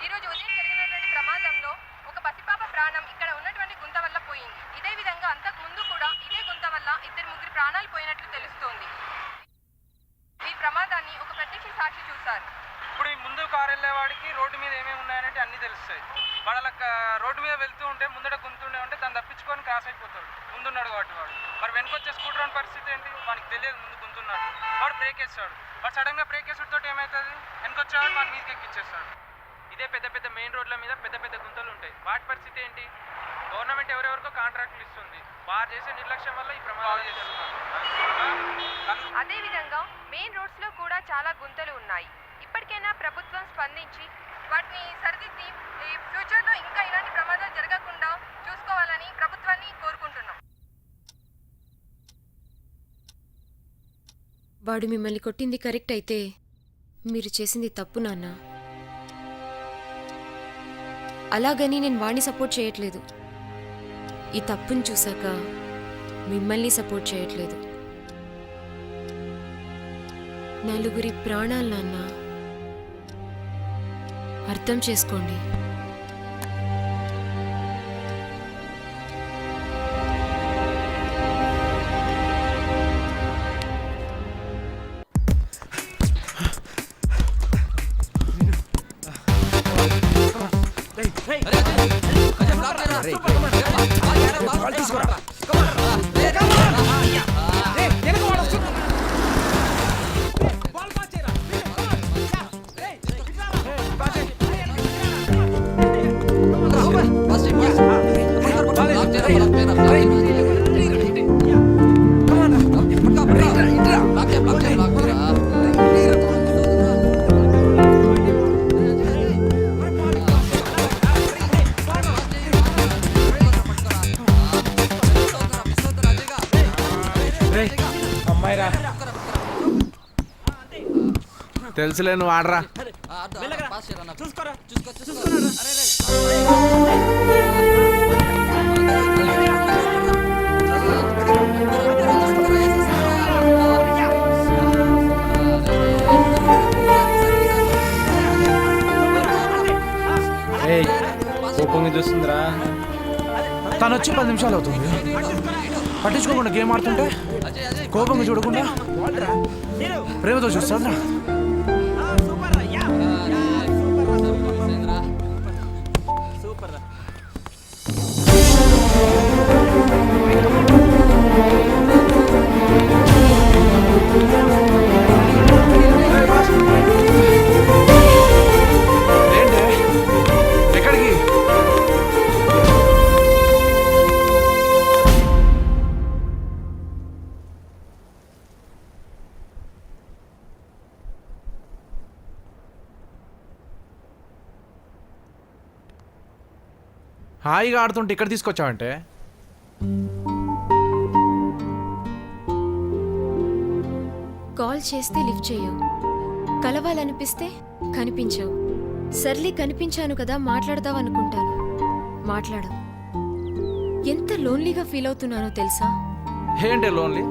ఈరోజు ఉదయం జరిగినటువంటి ప్రమాదంలో ఒక పసిపాప ప్రాణం ఇక్కడ ఉన్నటువంటి గుంత వల్ల పోయింది. ఇదే విధంగా అంతకు ముందు కూడా ఇదే గుంత వల్ల ముగ్గురు ప్రాణాలు పోయినట్లు తెలుస్తోంది. ఈ ప్రమాదాన్ని ఒక ప్రత్యక్ష సాక్షి చూశారు. ఇప్పుడు ఈ ముందు కారు వెళ్ళేవాడికి రోడ్డు మీద ఏమేమి ఉన్నాయనంటే అన్నీ తెలుస్తాయి. వాళ్ళ రోడ్డు మీద వెళ్తూ ఉంటే ముందట గుంతుండే ఉంటే దాన్ని తప్పించుకొని క్రాస్ అయిపోతాడు, ముందున్నాడు కాబట్టి వాడు. మరి వెనకొచ్చే స్కూటర్ అని పరిస్థితి ఏంటి, వానికి తెలియదు ముందు గుంతున్నాడు, వాడు బ్రేక్ వేస్తాడు. వాడు సడన్గా బ్రేక్ వేసుడితో ఏమవుతుంది, వెనకొచ్చేవాడు వాడు మీదకి ఎక్కిచ్చేస్తాడు. ఇదే పెద్ద పెద్ద మెయిన్ రోడ్ల మీద పెద్ద పెద్ద గుంతలు ఉంటాయి. వాటి పరిస్థితి ఏంటి, గవర్నమెంట్ ఎవరెవరికో కాంట్రాక్టులు ఇస్తుంది, వారు చేసే నిర్లక్ష్యం వల్ల ఈ ప్రమాదాలు జరుగుతాయి. అదేవిధంగా మెయిన్ రోడ్స్ లో కూడా చాలా గుంతలు ఉన్నాయి. ఇప్పటికైనా ప్రభుత్వం స్పందించి వాటిని సరిదిద్ది ఈ ఫ్యూచర్ లో ఇంకా ఇలాంటి ప్రమాదాలు జరగకుండా చూసుకోవాలని ప్రభుత్వాన్ని కోరుకుంటున్నాం. వాడు మిమ్మల్ని కొట్టింది కరెక్ట్ అయితే మీరు చేసింది తప్పు నాన్న. అలాగని నేను వాడిని సపోర్ట్ చేయట్లేదు. ఈ తప్పుని చూశాక మిమ్మల్ని సపోర్ట్ చేయట్లేదు. నలుగురి ప్రాణాలు నాన్న, అర్థం చేసుకోండి. తెలుసులే, నువ్వు ఆడరా. కోపంగా చూస్తుందిరా. తను వచ్చి 10 నిమిషాలు అవుతుంది, పట్టించుకోకుండా గేమ్ ఆడుతుంటే కోపంగా చూడకుండా ప్రేమతో చూస్తారా. ఎక్కడికి? హాయిగా ఆడుతుంటే ఇక్కడ తీసుకొచ్చావంటే? కాల్ చేస్తే లిఫ్ట్ చేయవు, కలవాలనిపిస్తే కనిపించవు. సర్లీ కనిపించాను కదా మాట్లాడదాం అనుకుంటాను, మాట్లాడవు. ఎంత లోన్లీగా ఫీల్ అవుతున్నానో తెలుసా? ఏంటే లోన్లీ?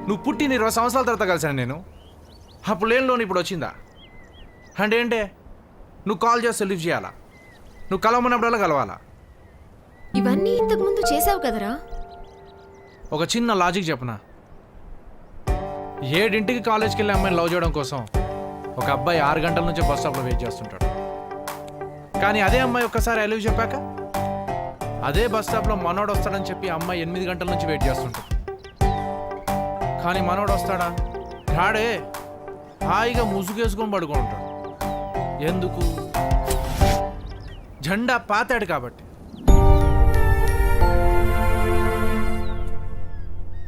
నువ్వు పుట్టిన 20 సంవత్సరాల తర్వాత కలిసాను నేను. అప్పుడు లేని లోన్ ఇప్పుడు వచ్చిందా? అంటే ఏంటే నువ్వు కాల్ చేస్తే లిఫ్ట్ చేయాలా, నువ్వు కలవమన్నప్పుడల్లా కలవాలా? ఇవన్నీ ఇంతకుముందు చేసావు కదరా. ఒక చిన్న లాజిక్ చెప్పనా? 7 కాలేజ్కి వెళ్ళి అమ్మాయిని లవ్ చేయడం కోసం ఒక అబ్బాయి 6 గంటల నుంచే బస్ స్టాప్లో వెయిట్ చేస్తుంటాడు. కానీ అదే అమ్మాయి ఒక్కసారి ఐ లవ్ చెప్పాక అదే బస్ స్టాప్లో మనోడు వస్తాడని చెప్పి అమ్మాయి 8 గంటల నుంచి వెయిట్ చేస్తుంటాడు. కానీ మనోడు వస్తాడా? రాడే. హాయిగా ముసుగేసుకొని పడుకొని ఉంటాడు. ఎందుకు? జెండా పాతాడు కాబట్టి.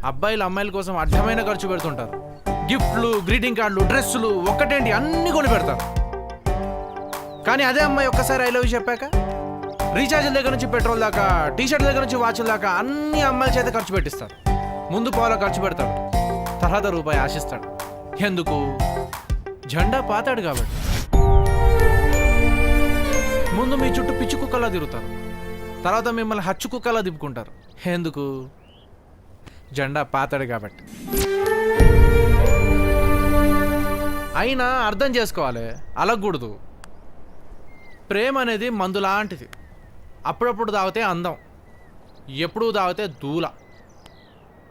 అబ్బాయిలు అమ్మాయిల కోసం అడ్డమైన ఖర్చు పెడుతుంటారు. గిఫ్ట్లు, గ్రీటింగ్ కార్డులు, డ్రెస్సులు, ఒక్కటేంటి అన్నీ కొని పెడతారు. కానీ అదే అమ్మాయి ఒక్కసారి ఐ లవ్ యూ చెప్పాక రీఛార్జ్ల దగ్గర నుంచి పెట్రోల్ దాకా, టీషర్ట్ దగ్గర నుంచి వాచ్ల దాకా అన్ని అమ్మాయిల చేత ఖర్చు పెట్టిస్తారు. ముందు పావులా ఖర్చు పెడతాడు, తర్వాత రూపాయి ఆశిస్తాడు. ఎందుకు? జెండా పాతాడు కాబట్టి. ముందు మీ చుట్టూ పిచ్చి కుక్కలా తిరుగుతారు, తర్వాత మిమ్మల్ని హచ్చు కుక్కలా దిప్పుకుంటారు. ఎందుకు? జెండా పాతాడు కాబట్టి. అయినా అర్థం చేసుకోవాలి, అలగకూడదు. ప్రేమ అనేది మందు లాంటిది. అప్పుడప్పుడు తాగితే అందం, ఎప్పుడు తాగితే దూల.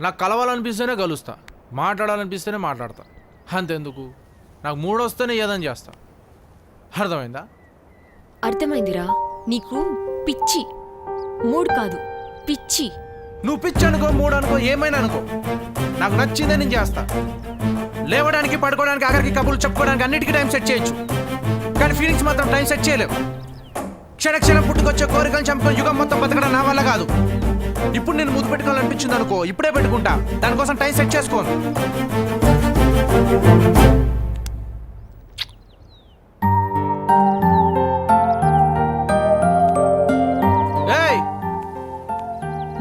నాకు కలవాలనిపిస్తేనే కలుస్తా, మాట్లాడాలనిపిస్తేనే మాట్లాడతా. అంతెందుకు, నాకు మూడొస్తేనే ఏదని చేస్తా. అర్థమైందా? అర్థమైందిరా. నీకు పిచ్చి. మూడ్ కాదు, పిచ్చి. నువ్వు పిచ్చి అనుకో, మూడు అనుకో, ఏమైనా అనుకో, నాకు నచ్చిందే నేను చేస్తా. లేవడానికి, పడుకోవడానికి, ఆఖరికి కబుర్లు చెప్పుకోవడానికి అన్నిటికీ టైం సెట్ చేయొచ్చు. కానీ ఫీలింగ్స్ మాత్రం టైం సెట్ చేయలేవు. క్షణక్షణం పుట్టుకొచ్చే కోరికలు చంపుకొని యుగం మొత్తం బతకడం నా వల్ల కాదు. ఇప్పుడు నేను ముద్దు పెట్టుకోవాలనిపించింది అనుకో, ఇప్పుడే పెట్టుకుంటా. దానికోసం టైం సెట్ చేసుకోను.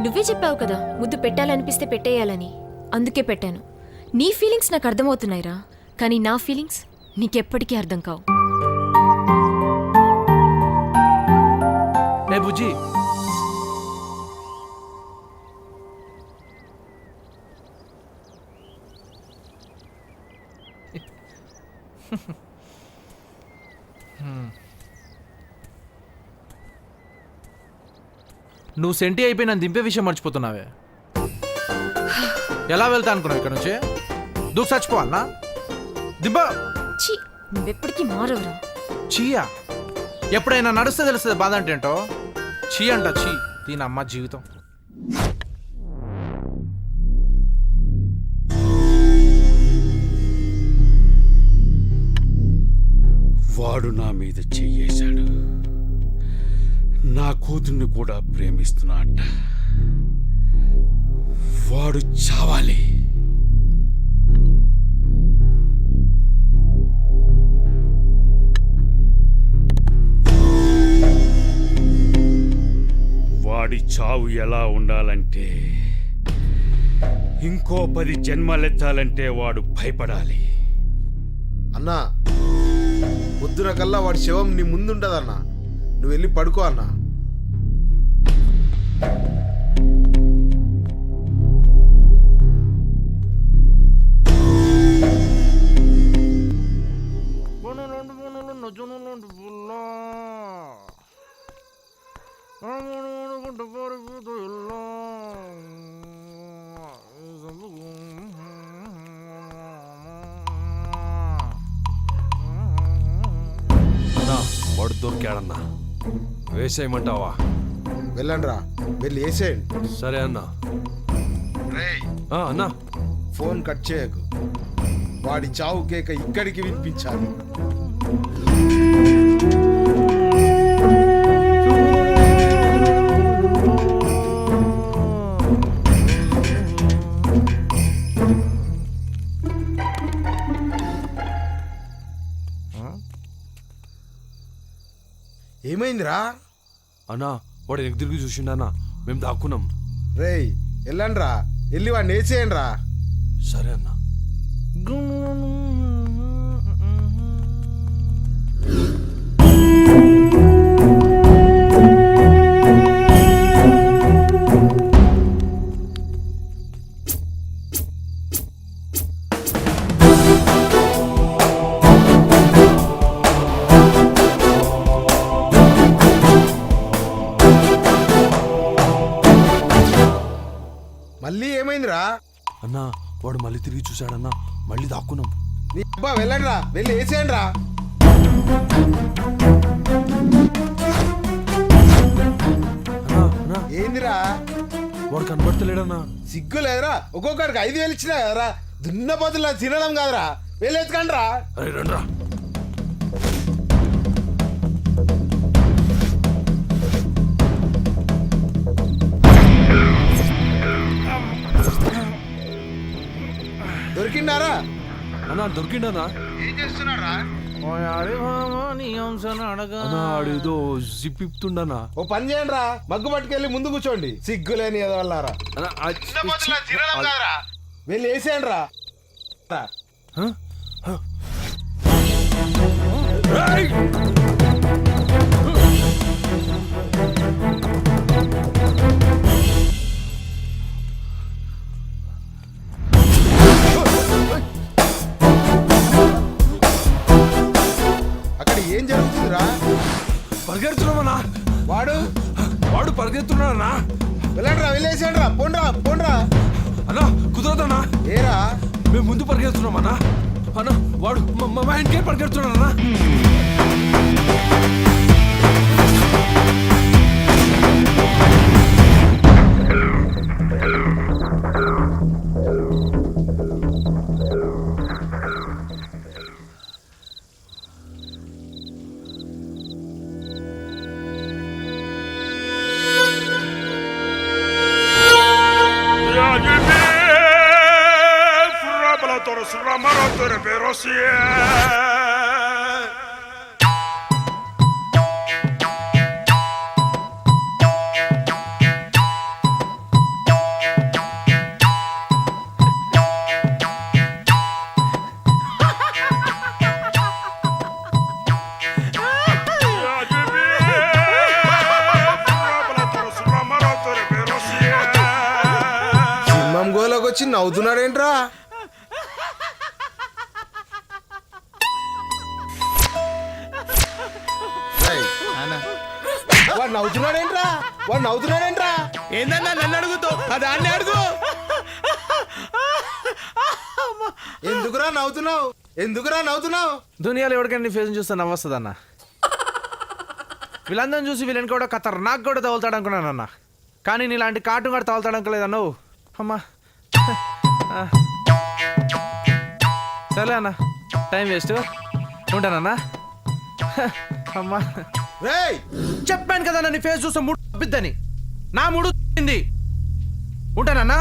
నువ్వే చెప్పావు కదా ముద్దు పెట్టాలనిపిస్తే పెట్టేయాలని. అందుకే పెట్టాను. నీ ఫీలింగ్స్ నాకు అర్థమవుతున్నాయిరా, కానీ నా ఫీలింగ్స్ నీకెప్పటికీ అర్థం కావు. ఏ బుజ్జి, నువ్వు సెంటి అయిపోయి నన్ను దింపే విషయం మర్చిపోతున్నావే. ఎలా వెళ్తా అనుకున్నావు ఇక్కడ నుంచి? దూకు చచ్చిపోవాలనా? దింప. ఛీ, నువ్వెప్పటికీ మారవురా. చీయా? ఎప్పుడైనా నడుస్తే తెలుస్తుంది బాధ అంటే ఏంటో. చీ అంట, చీ. దీని అమ్మ జీవితం. వాడు నా మీద చెయ్యేశాడు. నా కూతుర్ని కూడా ప్రేమిస్తున్నాట. వాడు చావాలి. వాడి చావు ఎలా ఉండాలంటే, ఇంకో 10 జన్మలెత్తాలంటే వాడు భయపడాలి. అన్నా, పొద్దున కల్లా వాడి శవం నీ ముందుంటదన్నా. నువ్వు వెళ్ళి పడుకో అన్నా. వాడు దొరికాడన్నా, వేసేయమంటావా? వెళ్ళండి రా, వెళ్ళి వేసేయండి. సరే అన్నా. రేయ్, అన్నా ఫోన్ కట్ చేయకు. వాడి చావు కేక ఇక్కడికి వినిపించాలి. ఏమైందిరా? అన్నా, వాడు వెనక్కి తిరిగి చూసిండన్నా, మేము దాక్కున్నాం. రేయ్, వెళ్ళండి రా, వెళ్ళి వాడిని వేసేయండి రా. సరే అన్నా. మళ్ళీ ఏమైందిరా? అన్నా, వాడు మళ్ళీ తిరిగి చూశాడన్నా, మళ్ళీ దాక్కున్నాం. నీ అబ్బా, వెళ్ళండి రా, వెళ్ళి వేసేయండి రా. ఏందిరా? వాడు కనబడతలేడన్నా. సిగ్గు లేదురా? ఒక్కొక్కడికి 5,000 ఇచ్చినా కదరా. దున్న బదులు తినడం కాదురా, వెళ్ళి ఎత్తుకండి రా. అరే రండ్రా. దొరికిండారా? అన్నా దొరికిండన్నా. ఏం చేస్తున్నారా? అన్నా ఆడేదో జిప్ ఇప్పుతుండన్నా. ఓ పని చేయండి రా, మగ్గు పట్టుకెళ్ళి ముందు కూర్చోండి. సిగ్గులేని ఎదవల్లారా, వెళ్ళి వేసేయండి రా. అక్కడ ఏం జరుగుతుందిరా? పరిగెత్తున్నామన్నా. వాడు వాడు పరిగెత్తున్నాడన్నా. వెళ్ళండిరా, వెళ్ళేసాడురా, పోండ్రా. అన్నా కుదరదన్నా. ఏరా మేము ముందు పరిగెత్తున్నామన్నా. అన్న వాడు మా ఇంటికే పరిగెడుతున్నాడన్నా. సింహం గోలోకి వచ్చి నవ్వుతున్నాడేంట్రా? వాడు నవ్వుతున్నాడేంట్రా? ఏందన్నా నన్ను అడుగుతావు? దాన్ని అడుగు. ఎందుకురా నవ్వుతున్నావు? దునియాలో ఎవరికైనా నీ ఫేస్ చూస్తే నవ్వొస్తుంది అన్న. వీళ్ళందరం చూసి వీళ్ళని కూడా ఖతర్నాక్ కూడా తగులుతాడు అనుకున్నానన్న. కానీ నీలాంటి కార్టూన్ కూడా తగులుతాడు అనుకోలేదా నువ్వు? అమ్మా సరే అన్న, టైం వేస్ట్, ఉంటానన్నా. అమ్మా రేయ్ చెప్పాను కదా నీ ఫేస్ చూస్తే మూడు తప్పిద్దని. నా మూడు తప్పింది. ఉంటానన్నా.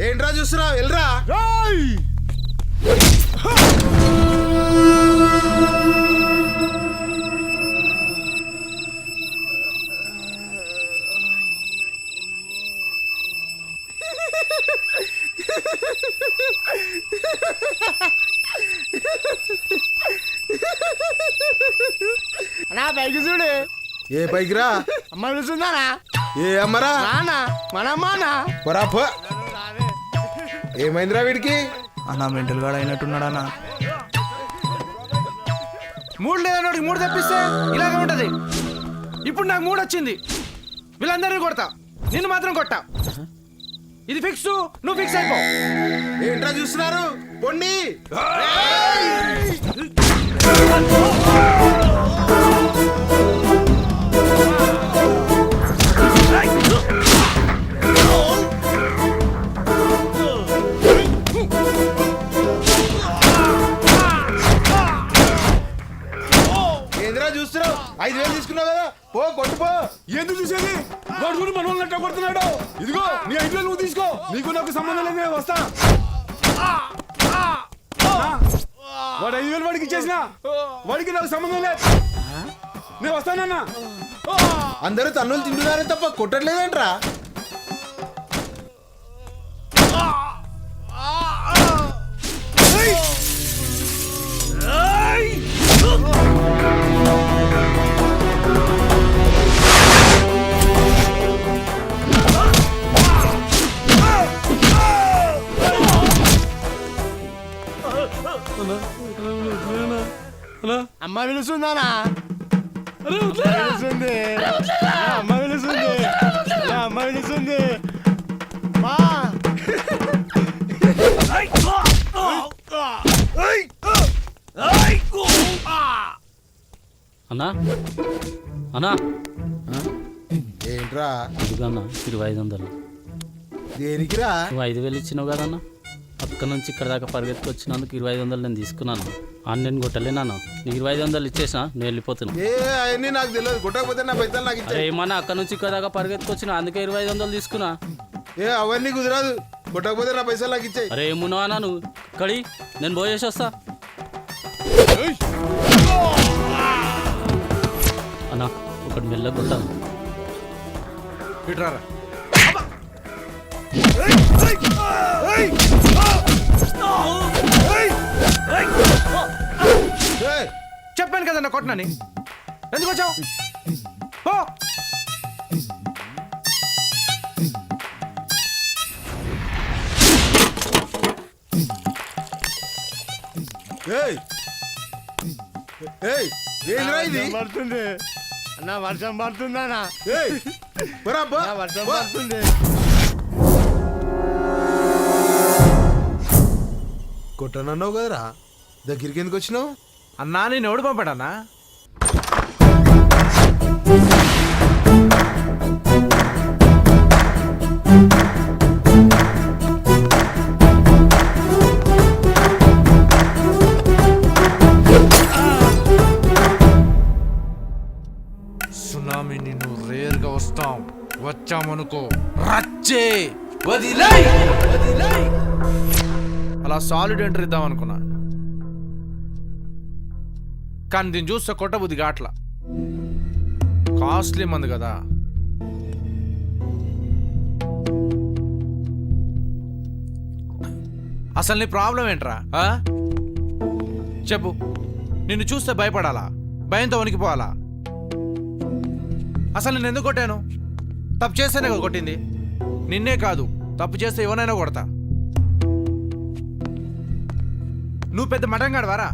ఏంట్రా చూస్తున్నావు? వెళ్ళరా. నా పైకి చూడు. ఏ పైకి రా? అమ్మ పిలుస్తుందానా? ఏ అమ్మరా? నానా మనమ్మానా? పరాప ఏమైందిరా వీడికి? అన్నా మెంటల్ గాడు అయినట్టున్నాడన్నా. మూడు లేదన్నోడికి మూడు తప్పిస్తే ఇలాగే ఉంటది. ఇప్పుడు నాకు మూడు వచ్చింది. వీళ్ళందరినీ కొడతా, నిన్ను మాత్రం కొట్టా. ఇది ఫిక్స్, నువ్వు ఫిక్స్ అయిపో. ఏంట్రా చూస్తున్నారు? పొండి. ఏంద్రా చూస్తున్నావు? 5,000 తీసుకున్నావు కదా, పో కొట్టుపో. ఎందుకు చూసేది? వాడు చూడు మన వాళ్ళని ఎట్లా కొడుతున్నాడు. ఇదిగో నీ 5,000 నువ్వు తీసుకో. నీకు నాకు సంబంధం లేదు, నేను వస్తా. వాడు 5,000 వాడికి ఇచ్చేసిన, వాడికి నాకు సంబంధం లేదు. నేను వస్తానన్నా. అందరూ తన్నులు తింటున్నారే తప్ప కొట్టట్లేదేంట్రా? అమ్మ పిలుస్తుందానా? పిలుస్తుంది. అమ్మ పిలుస్తుంది. అమ్మ పిలుస్తుంది. మా అన్నా అన్నా ఏంట్రా? ఇదిగన్నా 2500. దేనికిరా? నువ్వు 5,000 ఇచ్చినావు కదన్నా. అక్కడ నుంచి ఇక్కడ దాకా పరిగెత్తుకొచ్చినందుకు 2500 నేను తీసుకున్నాను. నేను కొట్టలేనాను. నీకు 2500 ఇచ్చేసిన, నేను వెళ్ళిపోతున్నా. ఏ అవన్నీ నాకు తెలియదు. కొట్టకపోతే నా పైసలు నాకు అరే ఇచ్చే. ఏమన్నా అక్కడ నుంచి ఇక్కడ దాకా పరిగెత్తుకొచ్చిన, అందుకే 2500 తీసుకున్నా. ఏ అవన్నీ కుదరదు. కొట్టకపోతే నా పైసలు నాకు ఇచ్చాయి. అరే ఏమున్నావు అన్నా నువ్వు కడి, నేను పోయేసి వస్తా. అన్నా ఒకటి మెల్లగా కొట్టాను. ఇట్రారా. చెప్పాను కదన్నా కొట్టనని. ఎందుకు వచ్చావు? ఏంద్రా ఇది వర్షం పడుతుంది అన్న వర్షం పడుతుందన్నా ఏయ్, పోరా అబ్బా. అన్న, వర్షం పో. పడుతుంది కొట్టనన్నావు కదరా దగ్గరికి ఎందుకు వచ్చినావు? అన్నా నేను ఎవడు పంపాడన్నా? సునామీ నిన్ను రేర్గా వస్తాం, వచ్చామనుకో రచ్చే వదిలేయ్. అలా సాలిడ్ ఎంట్రీ ఇద్దాం అనుకున్నా, కానీ దీన్ని చూస్తే కొట్టబుద్ధి గాట్లా. కాస్ట్లీ మంది కదా. అసలు నీ ప్రాబ్లం ఏంట్రా? ఆ? చెప్పు. నిన్ను చూస్తే భయపడాలా? భయంతో వణికిపోవాలా? అసలు నేను ఎందుకు కొట్టాను? తప్పు చేస్తేనే కదా కొట్టింది. నిన్నే కాదు, తప్పు చేస్తే ఎవరైనా కొడతా. నువ్వు పెద్ద మటన్ గాడువారా?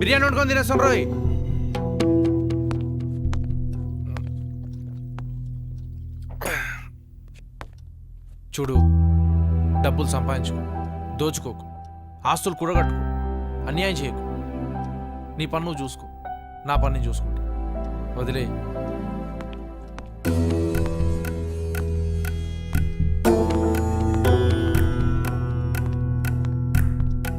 బిర్యానీ వండుకొని తినేస్తాం రోయ్. చూడు, డబ్బులు సంపాదించుకో, దోచుకోకు, ఆస్తులు కూడగట్టుకో, అన్యాయం చేయకు. నీ పని నువ్వు చూసుకో, నా పని నేను చూసుకుంటా. వదిలే.